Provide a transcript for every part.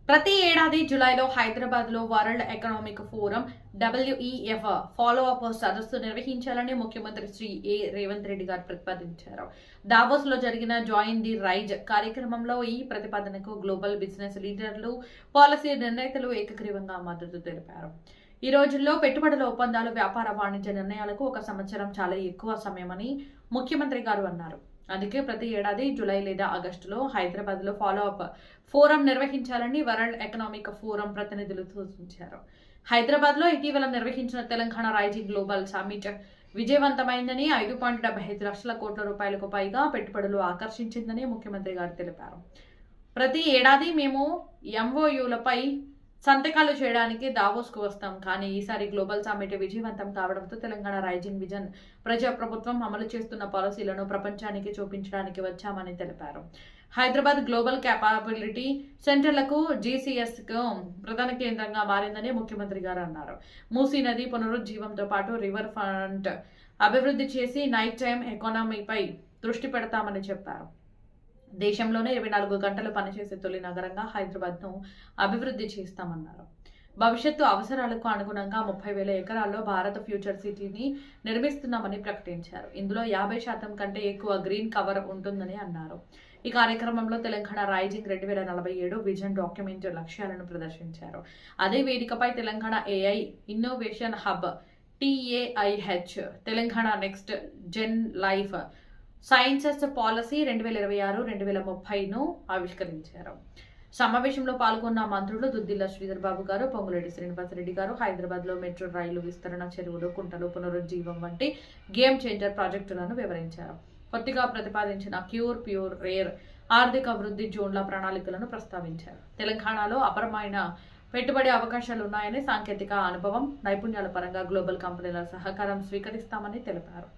ప్రతి ఏడాది జూలైలో హైదరాబాద్లో world economic forum WEF follow up సదస్సు నిర్వహించాలని ముఖ్యమంత్రి శ్రీ రేవంత్ రెడ్డి గారు ప్రతిపాదించారు. దావోస్లో జరిగిన జాయిన్ ది రైజ్ కార్యక్రమంలో ఈ ప్రతిపాదనకు గ్లోబల్ బిజినెస్ లీడర్లు, పాలసీ నిర్ణేతలు ఏకగ్రీవంగా మద్దతు తెలిపారు. ఈ రోజుల్లో పెట్టుబడుల ఒప్పందాలు, వ్యాపార వాణిజ్య నిర్ణయాలకు 1 సంవత్సరం చాలా ఎక్కువ సమయమని ముఖ్యమంత్రి గారు అన్నారు. అందుకే ప్రతి ఏడాది జూలై లేదా ఆగస్టులో హైదరాబాద్లో ఫాలో అప్ ఫోరం నిర్వహించాలని వరల్డ్ ఎకనామిక్ ఫోరం ప్రతినిధులు సూచించారు. హైదరాబాద్లో ఇటీవల నిర్వహించిన తెలంగాణ రైజింగ్ గ్లోబల్ సమ్మిట్ విజయవంతమైందని, 5.75 లక్షల కోట్ల రూపాయలకు పైగా పెట్టుబడులు ఆకర్షించిందని ముఖ్యమంత్రి గారు తెలిపారు. ప్రతి ఏడాది మేము MOUలపై సంతకాలు చేయడానికి దావోస్కు వస్తాం. కానీ ఈసారి గ్లోబల్ సమ్మిట్ విజయవంతం కావడంతో తెలంగాణ రైజింగ్ విజన్ ప్రజాప్రభుత్వం అమలు చేస్తున్న పాలసీలను ప్రపంచానికి చూపించడానికి వచ్చామని తెలిపారు. హైదరాబాద్ గ్లోబల్ క్యాపబిలిటీ సెంటర్లకు GCSకు ప్రధాన కేంద్రంగా మారిందని ముఖ్యమంత్రి గారు అన్నారు. మూసీ నది పునరుజ్జీవంతో పాటు రివర్ ఫ్రంట్ అభివృద్ధి చేసి నైట్ టైం ఎకానమీపై దృష్టి పెడతామని చెప్పారు. దేశంలోనే 24 గంటలు పనిచేసే తొలి నగరంగా హైదరాబాద్ను అభివృద్ధి చేస్తామన్నారు. భవిష్యత్తు అవసరాలకు అనుగుణంగా 30,000 ఎకరాల్లో భారత ఫ్యూచర్ సిటీని నిర్మిస్తున్నామని ప్రకటించారు. ఇందులో 50% కంటే ఎక్కువ గ్రీన్ కవర్ ఉంటుందని అన్నారు. ఈ కార్యక్రమంలో తెలంగాణ రైజింగ్ 2047 విజన్ డాక్యుమెంట్ లక్ష్యాలను ప్రదర్శించారు. అదే వేదికపై Telangana AI innovation hub TAIH, Telangana next gen life sciences policy 2026-2030ను ఆవిష్కరించారు. సమావేశంలో పాల్గొన్న మంత్రులు దుద్దిల్ల శ్రీధర్ బాబు గారు, పొంగులేటి శ్రీనివాసరెడ్డి గారు హైదరాబాద్లో మెట్రో రైలు విస్తరణ, చెరువులు, కుంటలు పునరుజ్జీవం వంటి గేమ్ చేంజర్ ప్రాజెక్టులను వివరించారు. కొత్తగా ప్రతిపాదించిన ప్యూర్ రేర్ ఆర్థిక అభివృద్ధి జోన్ల ప్రణాళికలను ప్రస్తావించారు. తెలంగాణలో అపరమైన పెట్టుబడి అవకాశాలు ఉన్నాయని, సాంకేతిక అనుభవం, నైపుణ్యాల పరంగా గ్లోబల్ కంపెనీల సహకారం స్వీకరిస్తామని తెలిపారు.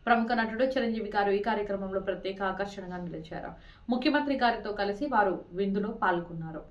ప్రముఖ నటుడు చిరంజీవి గారు ఈ కార్యక్రమంలో ప్రత్యేక ఆకర్షణగా నిలిచారు. ముఖ్యమంత్రి గారితో కలిసి వారు విందులో పాల్గొన్నారు.